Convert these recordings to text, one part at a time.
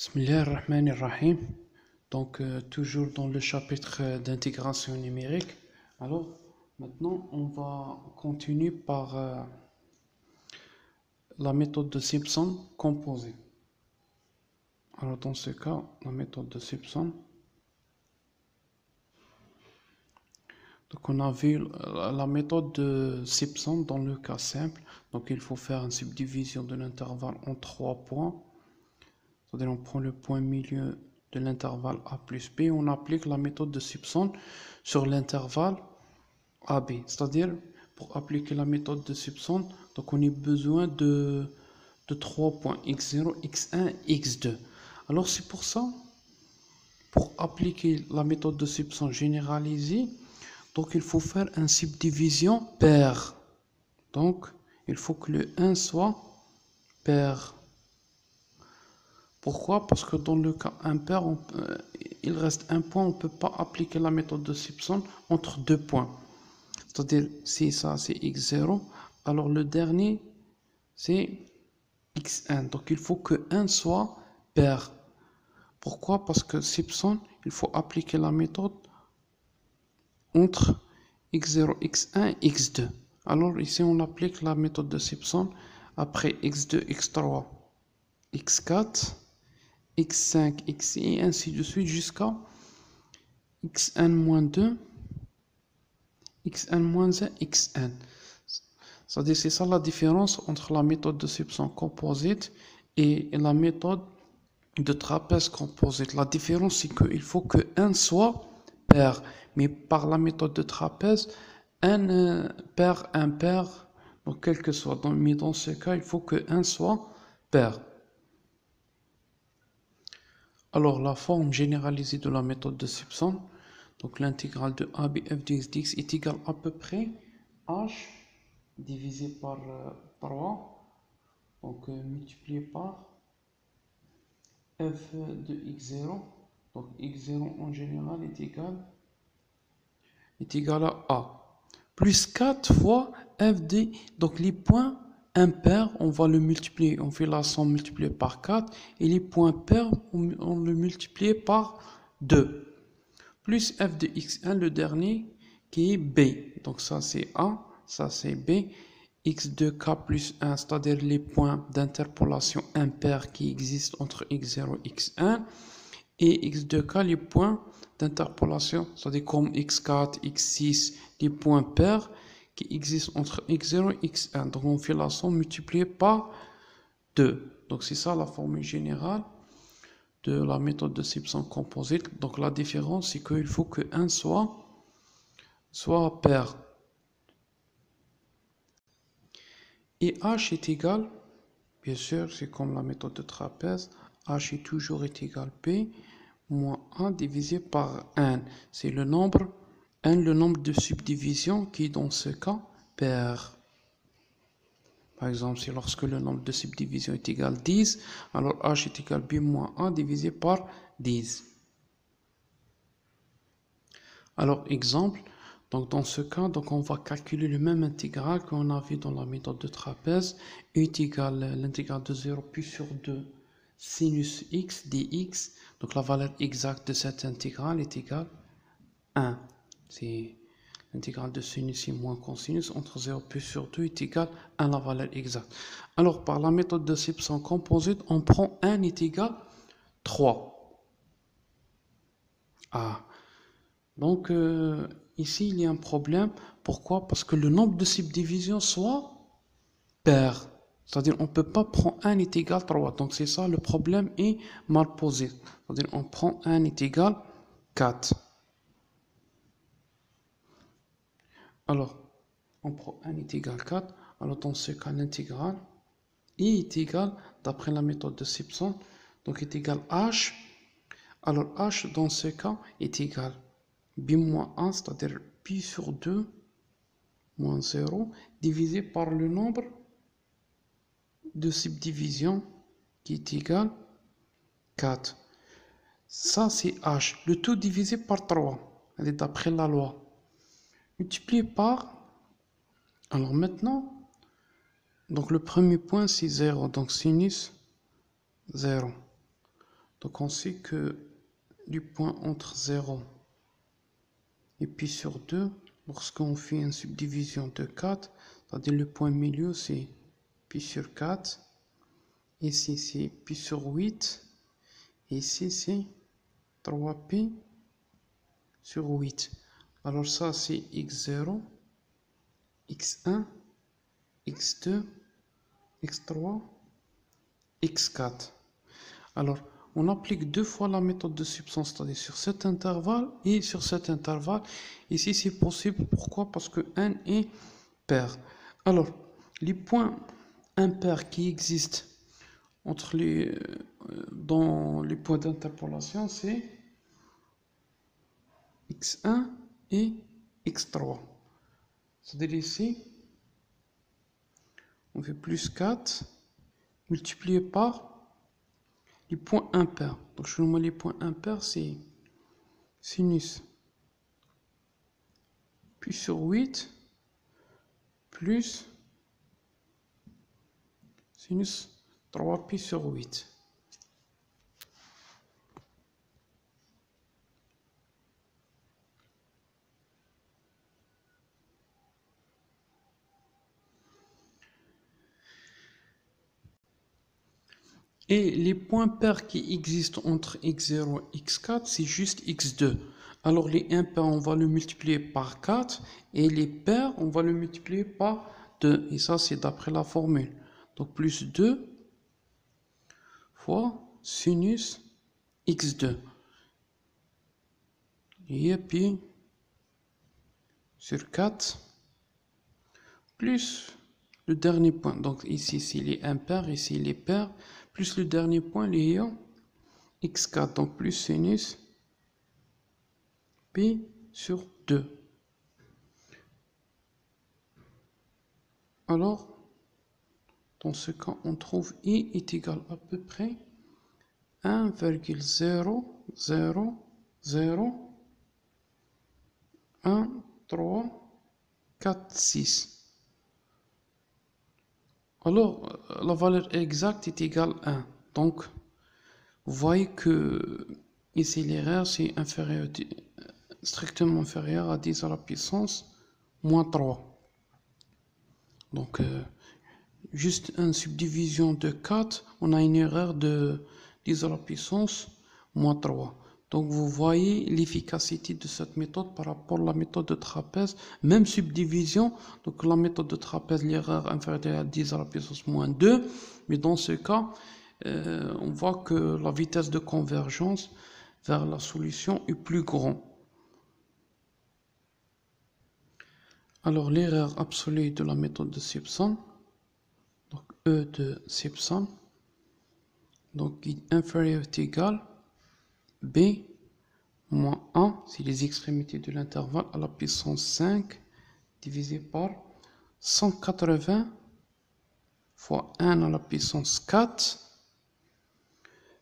Bismillahirrahmanirrahim. Donc, toujours dans le chapitre d'intégration numérique. Alors, maintenant, on va continuer par la méthode de Simpson composée. Alors, dans ce cas, la méthode de Simpson. Donc, on a vu la méthode de Simpson dans le cas simple. Donc, il faut faire une subdivision de l'intervalle en 3 points. C'est-à-dire, on prend le point milieu de l'intervalle A plus B, on applique la méthode de Simpson sur l'intervalle AB. C'est-à-dire, pour appliquer la méthode de Simpson, donc on a besoin de 3 points, x0, x1, x2. Alors c'est pour ça, pour appliquer la méthode de Simpson généralisée, donc il faut faire une subdivision paire. Donc, il faut que le 1 soit paire. Pourquoi? Parce que dans le cas impair, il reste un point, on ne peut pas appliquer la méthode de Simpson entre deux points. C'est-à-dire, si ça c'est x0, alors le dernier c'est x1. Donc il faut que 1 soit pair. Pourquoi? Parce que Simpson, il faut appliquer la méthode entre x0, x1 et x2. Alors ici on applique la méthode de Simpson après x2, x3, x4. x5, x6 et ainsi de suite jusqu'à x1-2, x1-1, xn. C'est-à-dire c'est ça la différence entre la méthode de Simpson composite et la méthode de trapèze composite. La différence c'est qu'il faut que 1 soit pair, mais par la méthode de trapèze, un pair, impair, donc quel que soit. Mais dans ce cas, il faut que 1 soit pair. Alors, la forme généralisée de la méthode de Simpson, donc l'intégrale de a, b, f de x est égale à peu près h divisé par 3, donc multiplié par f de x0, donc x0 en général est égal à a, plus 4 fois f de, donc les points impairs, on va le multiplier, on fait la somme multipliée par 4, et les points pairs, on le multiplie par 2, plus f de x1, le dernier, qui est b, donc ça c'est a, ça c'est b, x2k plus 1, c'est-à-dire les points d'interpolation impairs qui existent entre x0 et x1, et x2k, les points d'interpolation, c'est-à-dire comme x4, x6, les points pairs, qui existe entre x0 et x1. Donc on fait la somme multipliée par 2. Donc c'est ça la formule générale de la méthode de Simpson composite. Donc la différence c'est qu'il faut que 1 soit pair. Et h est égal, bien sûr c'est comme la méthode de trapèze, h est toujours égal p moins 1 divisé par n. C'est le nombre n, le nombre de subdivisions qui dans ce cas pair. Par exemple, si lorsque le nombre de subdivisions est égal à 10, alors h est égal à b moins 1 divisé par 10. Alors, exemple, donc dans ce cas, donc on va calculer le même intégral qu'on a vu dans la méthode de trapèze, u est égal à l'intégrale de 0 pi sur 2 sinus x dx. Donc la valeur exacte de cette intégrale est égale à 1. C'est l'intégrale de sinus et moins cosinus entre 0 pi sur 2 est égal à la valeur exacte. Alors, par la méthode de Simpson composite, on prend 1 est égal à 3. Ah. Donc, ici, il y a un problème. Pourquoi? Parce que le nombre de subdivisions soit pair. C'est-à-dire, on ne peut pas prendre 1 est égal à 3. Donc, c'est ça, le problème est mal posé. C'est-à-dire, on prend 1 est égal à 4. Alors, on prend 1 est égal à 4. Alors, dans ce cas, l'intégrale I est égal, d'après la méthode de Simpson, donc est égal à h. Alors, h, dans ce cas, est égal à b moins 1, c'est-à-dire pi sur 2 moins 0, divisé par le nombre de subdivisions qui est égal à 4. Ça, c'est h. Le tout divisé par 3. Elle est d'après la loi. Multiplié par... Alors maintenant, donc le premier point, c'est 0. Donc sinus 0. Donc on sait que du point entre 0 et pi sur 2, lorsqu'on fait une subdivision de 4, c'est-à-dire le point milieu c'est pi sur 4, ici c'est pi sur 8, et ici c'est 3pi sur 8. Alors ça c'est x0, x1, x2, x3, x4. Alors on applique deux fois la méthode de substance, c'est-à-dire sur cet intervalle et sur cet intervalle. Ici c'est possible, pourquoi? Parce que n est pair. Alors les points impairs qui existent entre dans les points d'interpolation, c'est x1 et x3. C'est-à-dire ici, on fait plus 4 multiplié par les points impairs. Donc chez moi, les points impairs, c'est sinus pi sur 8 plus sinus 3pi sur 8. Et les points pairs qui existent entre x0 et x4, c'est juste x2. Alors les impairs, on va le multiplier par 4 et les pairs, on va le multiplier par 2. Et ça, c'est d'après la formule. Donc plus 2 fois sinus x2. Et puis sur 4 plus le dernier point. Donc ici, c'est les impairs, ici les pairs, plus le dernier point, les x4. Donc plus sinus pi sur 2. Alors, dans ce cas, on trouve i est égal à peu près 1,0001,346. Alors, la valeur exacte est égale à 1. Donc, vous voyez que ici l'erreur c'est inférieur, strictement inférieur à 10 à la puissance moins 3. Donc, juste une subdivision de 4, on a une erreur de 10 à la puissance moins 3. Donc vous voyez l'efficacité de cette méthode par rapport à la méthode de trapèze, même subdivision. Donc la méthode de trapèze, l'erreur inférieure à 10 à la puissance moins 2. Mais dans ce cas, on voit que la vitesse de convergence vers la solution est plus grande. Alors l'erreur absolue de la méthode de Simpson, donc E de Simpson, donc inférieur est égal B moins 1, c'est les extrémités de l'intervalle à la puissance 5 divisé par 180 fois 1 à la puissance 4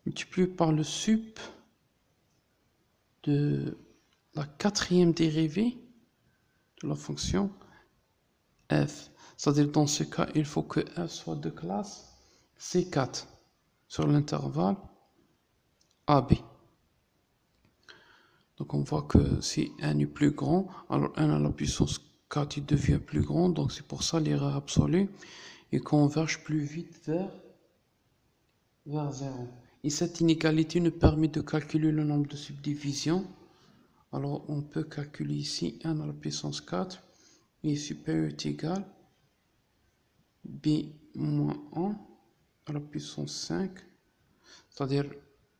multiplié par le sup de la quatrième dérivée de la fonction f. C'est-à-dire dans ce cas, il faut que f soit de classe C4 sur l'intervalle AB. Donc on voit que si n est plus grand, alors 1 à la puissance 4 il devient plus grand, donc c'est pour ça l'erreur absolue et converge plus vite vers 0. Et cette inégalité nous permet de calculer le nombre de subdivisions. Alors on peut calculer ici 1 à la puissance 4 et supérieur est égal b moins 1 à la puissance 5, c'est-à-dire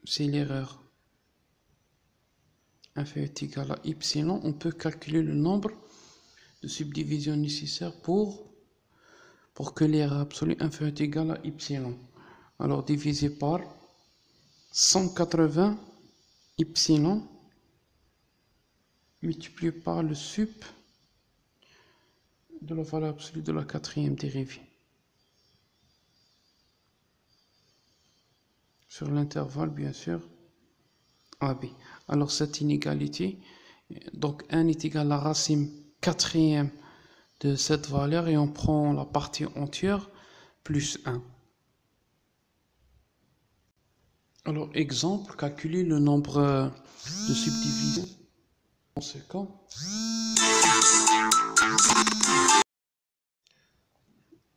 c'est l'erreur inférieur est égal à epsilon. On peut calculer le nombre de subdivisions nécessaires pour que l'erreur absolue inférieure est égale à epsilon. Alors divisé par 180 epsilon multiplié par le sup de la valeur absolue de la quatrième dérivée sur l'intervalle bien sûr AB. Alors cette inégalité, donc 1 est égal à la racine quatrième de cette valeur et on prend la partie entière plus 1. Alors, exemple, calculer le nombre de subdivisions conséquent.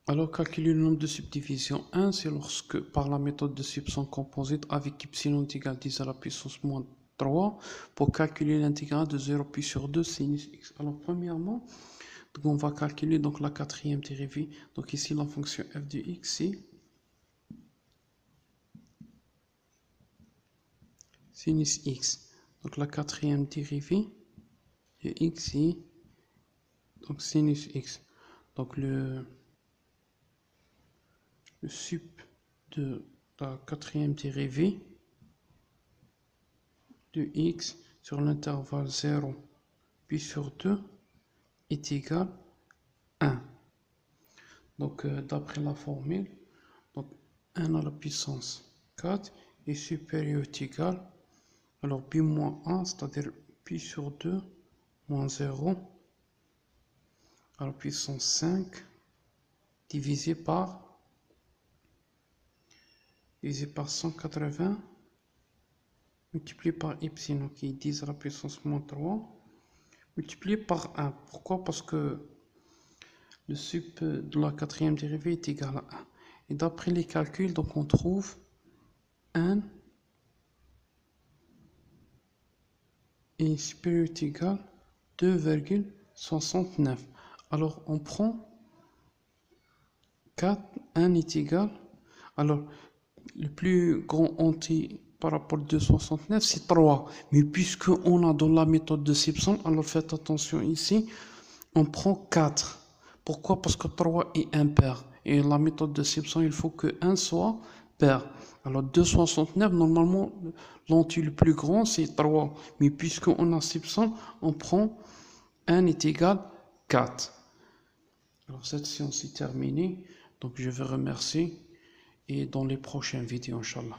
Alors, calculer le nombre de subdivisions 1, c'est lorsque, par la méthode de substitution composite avec epsilon est égal à 10 à la puissance moins 3, pour calculer l'intégrale de 0 pi sur 2 sinus x. Alors, premièrement, donc on va calculer donc la quatrième dérivée. Donc ici, la fonction f de x, c'est sinus x. Donc la quatrième dérivée de x, c'est donc sinus x. Donc le sup de la quatrième dérivée de x sur l'intervalle 0 puis sur 2 est égal à 1. Donc d'après la formule, donc 1 à la puissance 4 est supérieur ou égal, alors pi moins 1, c'est-à-dire pi sur 2 moins 0 à la puissance 5 divisé par 180 multiplié par epsilon qui est 10 à la puissance moins 3 multiplié par 1. Pourquoi? Parce que le sup de la quatrième dérivée est égal à 1. Et d'après les calculs, donc on trouve 1 est supérieur ou égal à 2,69. Alors on prend 4, 1 est égal. Alors le plus grand entier par rapport à 2,69 c'est 3. Mais puisque on a dans la méthode de substitution, alors faites attention ici, on prend 4. Pourquoi? Parce que 3 est impair. Et la méthode de substitution, il faut que 1 soit pair. Alors 2,69, normalement, l'entier le plus grand, c'est 3. Mais puisqu'on a substitution, on prend 1 est égal à 4. Alors cette séance est terminée. Donc je vais remercier. Et dans les prochaines vidéos, Inch'Allah.